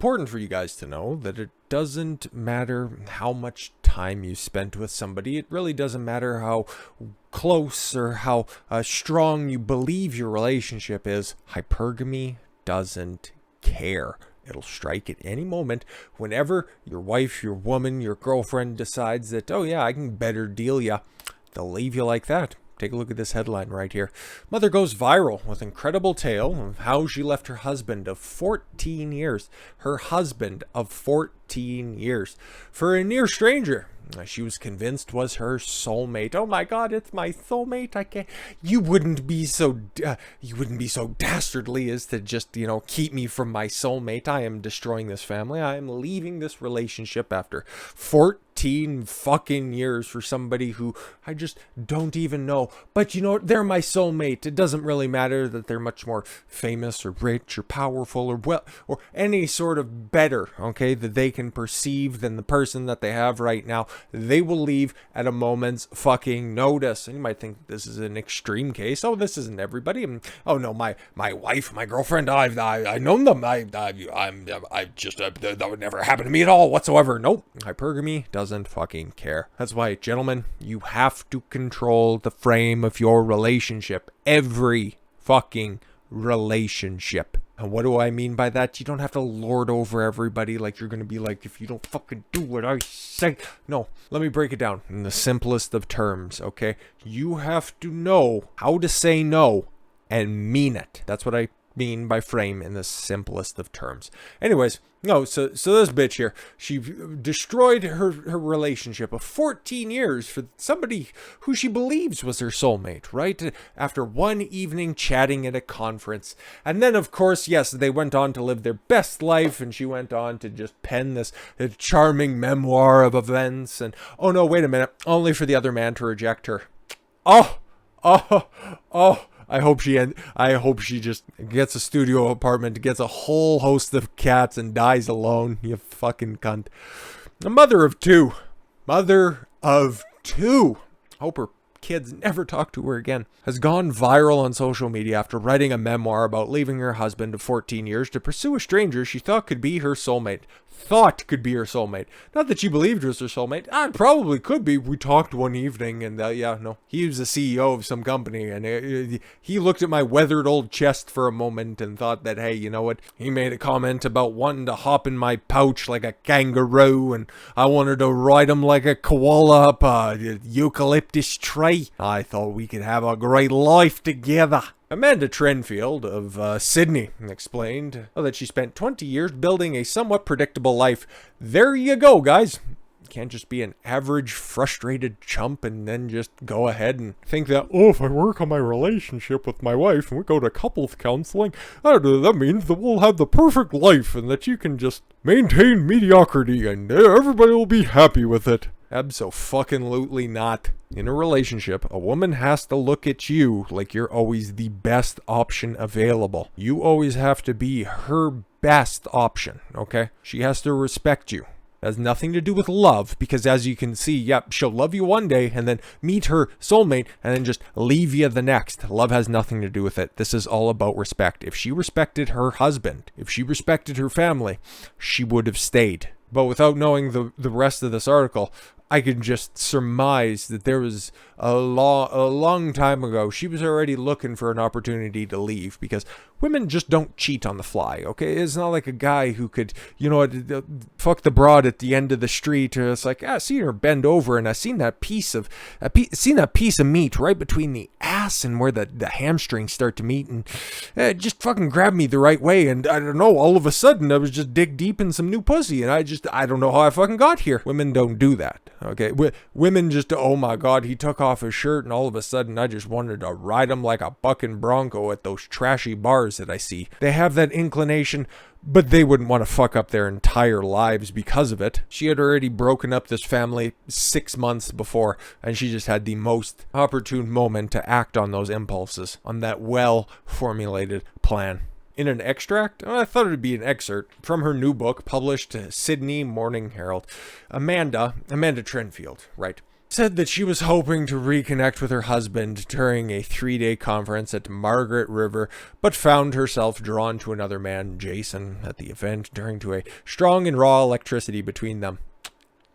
important for you guys to know that it doesn't matter how much time you spent with somebody. It really doesn't matter how close or how strong you believe your relationship is. Hypergamy doesn't care. It'll strike at any moment whenever your wife, your woman, your girlfriend decides that, oh yeah, I can better deal ya. They'll leave you like that. Take a look at this headline right here. Mother goes viral with incredible tale of how she left her husband of 14 years. Her husband of 14 years. For a near stranger she was convinced was her soulmate. Oh my God, it's my soulmate. I can't. You wouldn't be so dastardly as to just, keep me from my soulmate. I am destroying this family. I am leaving this relationship after 14 fucking years for somebody who I just don't even know. But they're my soulmate. It doesn't really matter that they're much more famous or rich or powerful or any sort of better, okay, that they can perceive than the person that they have right now. They will leave at a moment's fucking notice. And you might think this is an extreme case. Oh, this isn't everybody. Oh no, my wife, my girlfriend, I've known them. That would never happen to me at all whatsoever. Nope. Hypergamy doesn't fucking care. That's why, gentlemen, you have to control the frame of your relationship. Every fucking relationship. And what do I mean by that? You don't have to lord over everybody like you're going to be like, if you don't fucking do what I say. No, let me break it down in the simplest of terms, okay? You have to know how to say no and mean it. That's what I mean by frame in the simplest of terms. Anyways, no, so this bitch here, she destroyed her relationship of 14 years for somebody who she believes was her soulmate, right? After one evening chatting at a conference. And then, of course, yes, they went on to live their best life, and she went on to just pen this charming memoir of events. And, oh no, wait a minute, only for the other man to reject her. Oh. I hope she just gets a studio apartment, gets a whole host of cats, and dies alone. You fucking cunt. A mother of two. Hope her kids never talk to her again. Has gone viral on social media after writing a memoir about leaving her husband of 14 years to pursue a stranger she thought could be her soulmate. Not that she believed was her soulmate. It probably could be. We talked one evening and he was the CEO of some company, and he looked at my weathered old chest for a moment and thought that, hey, you know what? He made a comment about wanting to hop in my pouch like a kangaroo, and I wanted to ride him like a koala up a eucalyptus tree. I thought we could have a great life together. Amanda Trenfield of Sydney explained that she spent 20 years building a somewhat predictable life. There you go, guys. You can't just be an average, frustrated chump and then just go ahead and think that, if I work on my relationship with my wife and we go to couples counseling, that means that we'll have the perfect life and that you can just maintain mediocrity and everybody will be happy with it. Abso-fucking-lutely not. In a relationship, a woman has to look at you like you're always the best option available. You always have to be her best option, okay? She has to respect you. It has nothing to do with love, because as you can see, she'll love you one day and then meet her soulmate and then just leave you the next. Love has nothing to do with it. This is all about respect. If she respected her husband, if she respected her family, she would have stayed. But without knowing the rest of this article, I can just surmise that there was a long time ago, she was already looking for an opportunity to leave, because women just don't cheat on the fly, okay? It's not like a guy who could, fuck the broad at the end of the street. Or it's like, I seen her bend over and I seen that piece of meat right between the ass and where the hamstrings start to meet, and it just fucking grabbed me the right way, and I don't know, all of a sudden I was just dig deep in some new pussy, and I don't know how I fucking got here. Women don't do that. Okay, women just, oh my God, he took off his shirt and all of a sudden I just wanted to ride him like a bucking bronco at those trashy bars that I see. They have that inclination, but they wouldn't want to fuck up their entire lives because of it. She had already broken up this family 6 months before, and she just had the most opportune moment to act on those impulses, on that well-formulated plan. In an extract, I thought it would be an excerpt from her new book published Sydney Morning Herald. Amanda Trenfield, right? said that she was hoping to reconnect with her husband during a 3-day conference at Margaret River, but found herself drawn to another man, Jason, at the event, due to a strong and raw electricity between them.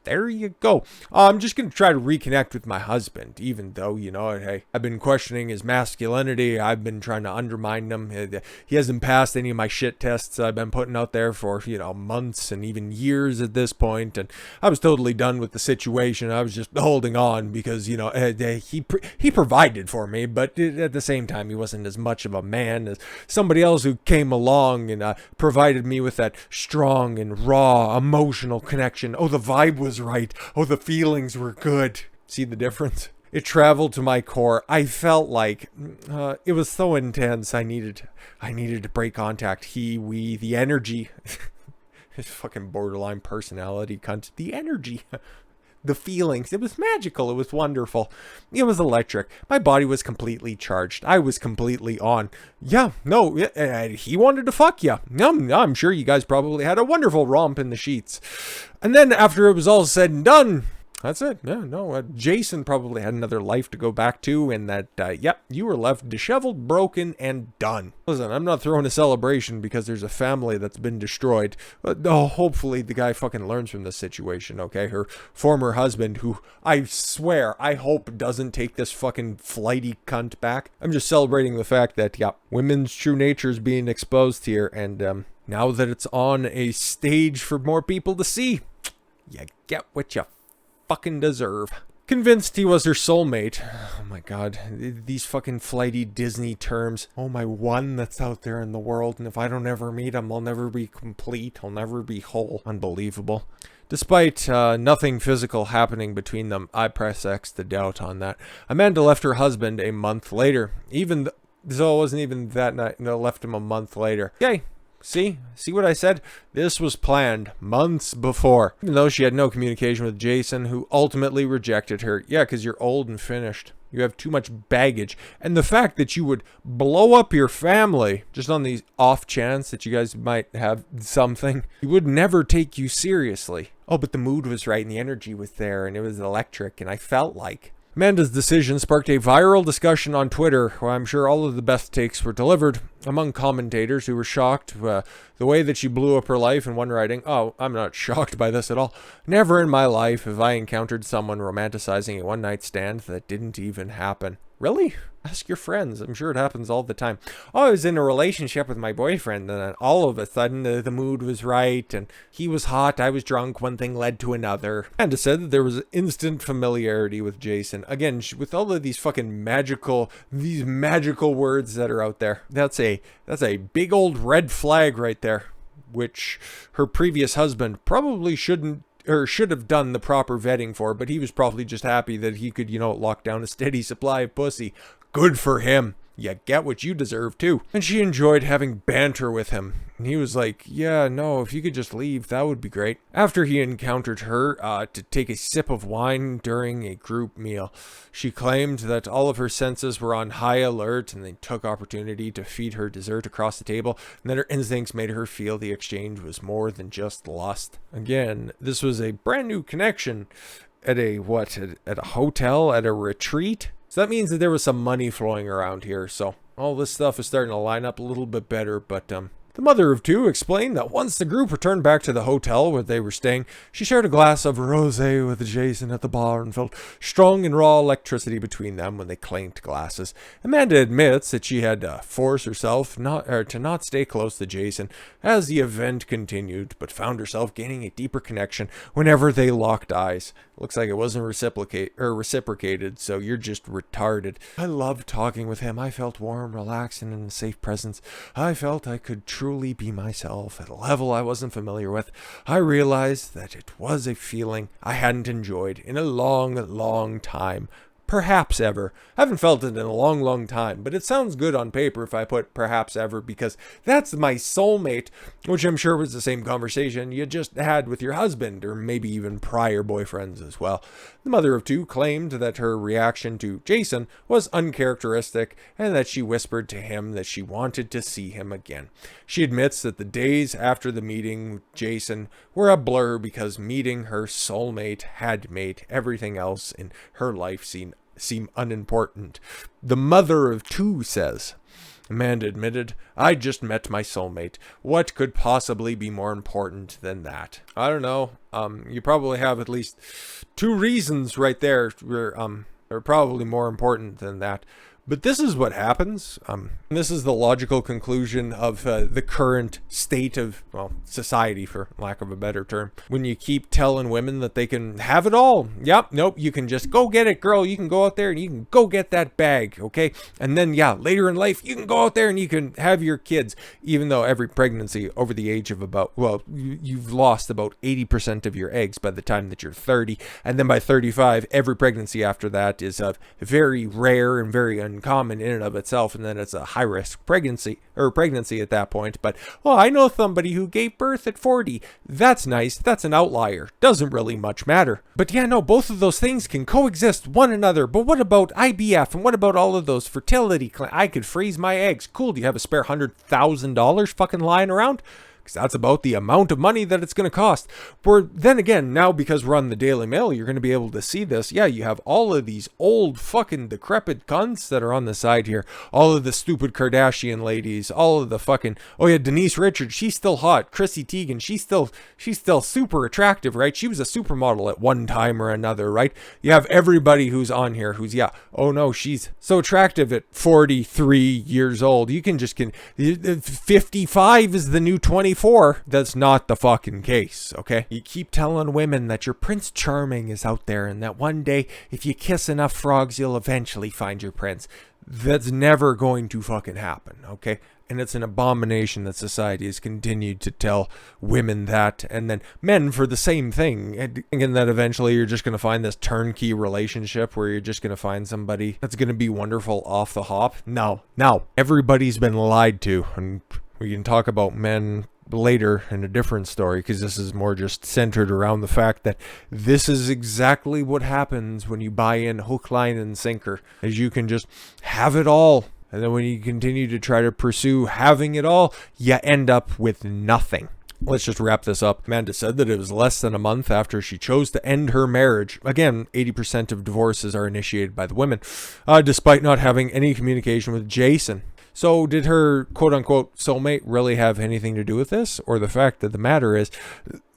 There you go. I'm just going to try to reconnect with my husband, even though, hey, I've been questioning his masculinity. I've been trying to undermine him. He hasn't passed any of my shit tests I've been putting out there for, months and even years at this point. And I was totally done with the situation. I was just holding on because, he provided for me, but at the same time, he wasn't as much of a man as somebody else who came along and provided me with that strong and raw emotional connection. Oh, the vibe was right. Oh, the feelings were good. See the difference? It traveled to my core. I felt like it was so intense. I needed to break contact. The energy. His fucking borderline personality cunt. The energy. The feelings. It was magical. It was wonderful. It was electric. My body was completely charged. I was completely on. Yeah, no, he wanted to fuck you. I'm sure you guys probably had a wonderful romp in the sheets. And then after it was all said and done, that's it. Yeah, no, Jason probably had another life to go back to, and that, you were left disheveled, broken, and done. Listen, I'm not throwing a celebration because there's a family that's been destroyed. Hopefully the guy fucking learns from this situation, okay? Her former husband, who I swear, I hope doesn't take this fucking flighty cunt back. I'm just celebrating the fact that, women's true nature is being exposed here, and now that it's on a stage for more people to see, you get what you fucking deserve. Convinced he was her soulmate. Oh my god, these fucking flighty Disney terms. Oh, my one that's out there in the world, and if I don't ever meet him, I'll never be complete. I'll never be whole. Unbelievable. Despite nothing physical happening between them, I press X to doubt on that. Amanda left her husband a month later. So it wasn't even that night. No, left him a month later. Yay. See what I said? This was planned months before. Even though she had no communication with Jason, who ultimately rejected her. Yeah, because you're old and finished. You have too much baggage. And the fact that you would blow up your family just on the off chance that you guys might have something, he would never take you seriously. Oh, but the mood was right and the energy was there and it was electric and I felt like. Amanda's decision sparked a viral discussion on Twitter, where I'm sure all of the best takes were delivered among commentators who were shocked the way that she blew up her life, and one writing, "Oh, I'm not shocked by this at all. Never in my life have I encountered someone romanticizing a one-night stand that didn't even happen." Really? Ask your friends. I'm sure it happens all the time. Oh, I was in a relationship with my boyfriend, and then all of a sudden the mood was right, and he was hot, I was drunk, one thing led to another. And it said that there was instant familiarity with Jason. Again, with all of these fucking magical words that are out there. That's a big old red flag right there, which her previous husband probably should have done the proper vetting for, but he was probably just happy that he could, lock down a steady supply of pussy. Good for him. You get what you deserve too. And she enjoyed having banter with him. And he was like, yeah, no, if you could just leave, that would be great. After he encountered her to take a sip of wine during a group meal, she claimed that all of her senses were on high alert and they took opportunity to feed her dessert across the table, and that her instincts made her feel the exchange was more than just lust. Again, this was a brand new connection at a hotel, at a retreat. So that means that there was some money flowing around here. So all this stuff is starting to line up a little bit better. But the mother of two explained that once the group returned back to the hotel where they were staying, she shared a glass of rosé with Jason at the bar and felt strong and raw electricity between them when they clanked glasses. Amanda admits that she had to force herself to not stay close to Jason as the event continued, but found herself gaining a deeper connection whenever they locked eyes. Looks like it wasn't reciprocated, so you're just retarded. I loved talking with him. I felt warm, relaxed, and in a safe presence. I felt I could truly be myself at a level I wasn't familiar with. I realized that it was a feeling I hadn't enjoyed in a long, long time. perhaps ever. I haven't felt it in a long, long time, but it sounds good on paper if I put perhaps ever, because that's my soulmate, which I'm sure was the same conversation you just had with your husband, or maybe even prior boyfriends as well. The mother of two claimed that her reaction to Jason was uncharacteristic and that she whispered to him that she wanted to see him again. She admits that the days after the meeting with Jason were a blur because meeting her soulmate had made everything else in her life seem unimportant. The mother of two says, Amanda admitted, I just met my soulmate. What could possibly be more important than that? I don't know. You probably have at least two reasons right there where, are probably more important than that. But this is what happens. This is the logical conclusion of the current state of, well, society, for lack of a better term. When you keep telling women that they can have it all. Yep, nope, you can just go get it, girl. You can go out there and you can go get that bag, okay? And then, yeah, later in life, you can go out there and you can have your kids. Even though every pregnancy over the age of about, well, you've lost about 80% of your eggs by the time that you're 30. And then by 35, every pregnancy after that is very rare and very uncommon in and of itself, and then it's a high-risk pregnancy at that point. But, well, I know somebody who gave birth at 40. That's nice. That's an outlier. Doesn't really much matter. But yeah, no, both of those things can coexist one another. But what about IVF, and what about all of those fertility I could freeze my eggs. Cool, do you have a spare $100,000 fucking lying around? That's about the amount of money that it's going to cost. But then again, now because we're on the Daily Mail, you're going to be able to see this. Yeah, you have all of these old fucking decrepit cunts that are on the side here. All of the stupid Kardashian ladies. All of the fucking, oh yeah, Denise Richards, she's still hot. Chrissy Teigen, she's still super attractive, right? She was a supermodel at one time or another, right? You have everybody who's on here who's, yeah, oh no, she's so attractive at 43 years old. You can just, 55 is the new 24. That's not the fucking case, okay? You keep telling women that your Prince Charming is out there and that one day, if you kiss enough frogs, you'll eventually find your prince. That's never going to fucking happen, okay? And it's an abomination that society has continued to tell women that, and then men for the same thing. And that eventually you're just going to find this turnkey relationship where you're just going to find somebody that's going to be wonderful off the hop. No, everybody's been lied to. And we can talk about men later in a different story, because this is more just centered around the fact that this is exactly what happens when you buy in hook, line, and sinker, as you can just have it all. And then when you continue to try to pursue having it all, you end up with nothing. Let's just wrap this up. Amanda said that it was less than a month after she chose to end her marriage. Again, 80% of divorces are initiated by the women, despite not having any communication with Jason. So did her quote-unquote soulmate really have anything to do with this? Or the fact that the matter is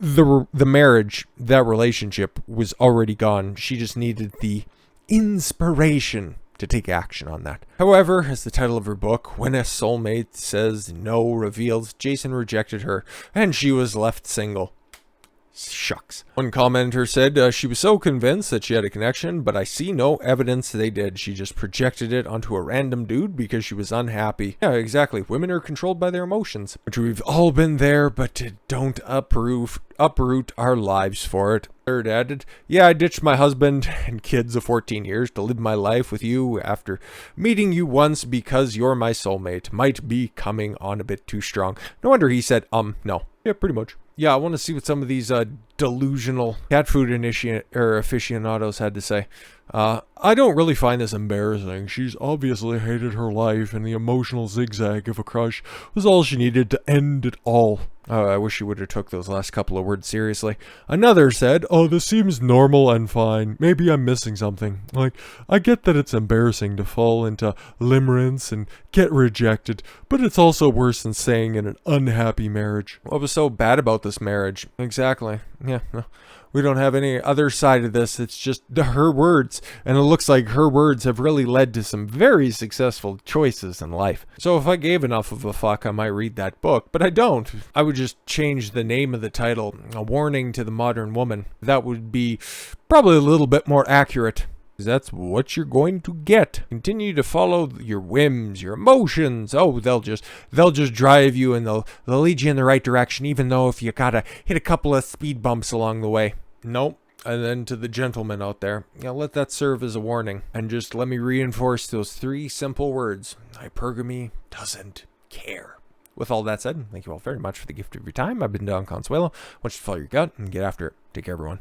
the marriage, that relationship was already gone. She just needed the inspiration to take action on that. However, as the title of her book, When a Soulmate Says No reveals, Jason rejected her and she was left single. Shucks. One commenter said she was so convinced that she had a connection, but I see no evidence they did. She just projected it onto a random dude because she was unhappy. Yeah, exactly. Women are controlled by their emotions, which we've all been there, but don't uproot our lives for it. Third added, yeah, I ditched my husband and kids of 14 years to live my life with you after meeting you once because you're my soulmate. Might be coming on a bit too strong. No wonder he said, no. Yeah, pretty much. Yeah, I want to see what some of these delusional cat food aficionados had to say. I don't really find this embarrassing. She's obviously hated her life, and the emotional zigzag of a crush was all she needed to end it all. I wish she would have took those last couple of words seriously. Another said, oh, this seems normal and fine. Maybe I'm missing something. Like, I get that it's embarrassing to fall into limerence and get rejected, but it's also worse than staying in an unhappy marriage. What was so bad about this marriage? Exactly. Yeah, no. We don't have any other side of this. It's just her words. And it looks like her words have really led to some very successful choices in life. So if I gave enough of a fuck, I might read that book. But I don't. I would just change the name of the title. A Warning to the Modern Woman. That would be probably a little bit more accurate. That's what you're going to get. Continue to follow your whims, your emotions. Oh, they'll just drive you and they'll lead you in the right direction, even though if you gotta hit a couple of speed bumps along the way. Nope. And then to the gentlemen out there, let that serve as a warning. And just let me reinforce those 3 simple words. Hypergamy doesn't care. With all that said, thank you all very much for the gift of your time. I've been Don Consuelo. I want you to follow your gut and get after it. Take care, everyone.